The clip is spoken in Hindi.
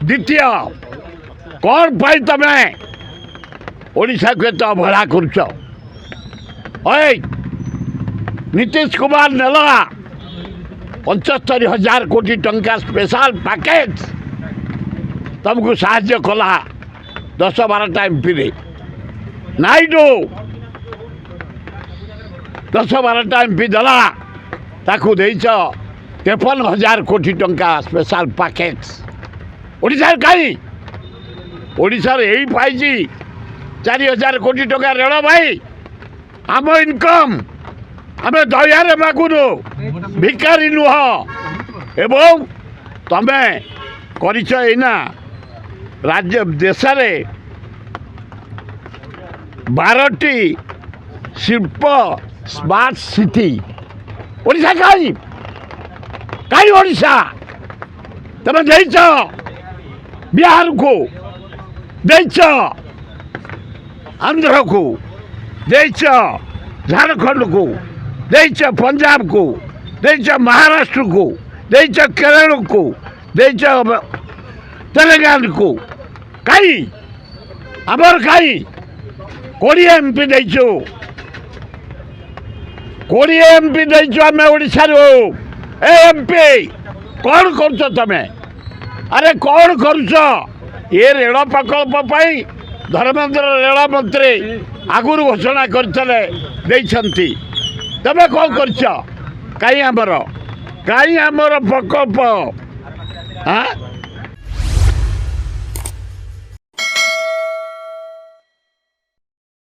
द्वितीय कौन पाई तमे ओडिशा को तो अवहेला करुच नीतीश कुमार नेला 75,000 कोटी टंका स्पेशल पैकेज तुमको साहाय्य कला 10-12 एमपी रे नाइडू 10-12 एमपी दला ताकू देच 53,000 कोटी टंका स्पेशल पैकेज ओडिशा कहीं ओडिशा यही पाई 4,000 कोटी टंका रेल भाई आम इनकम आम दयारे मागुनु भिकारी नुह एवं तमे करना राज्य देश में 12टी शिल्प स्मार्ट सिटी ओडिशा कहीं कहीं ओडिशा तमे देच बिहार को देच आंध्र को देच झारखंड को देच पंजाब को देच महाराष्ट्र को देच केरल को देच तेलंगाना को कहीं आमर कहीं 20 एमपी देचु 20 एमपी देचु आम ओडिशा एमपी कौन कर तमें अरे कौन कर ये रेल प्रकल्प धर्मेंद्र रेल मंत्री आगुरी घोषणा करते तमें कौन कर कहीं आमर प्रकल्प हाँ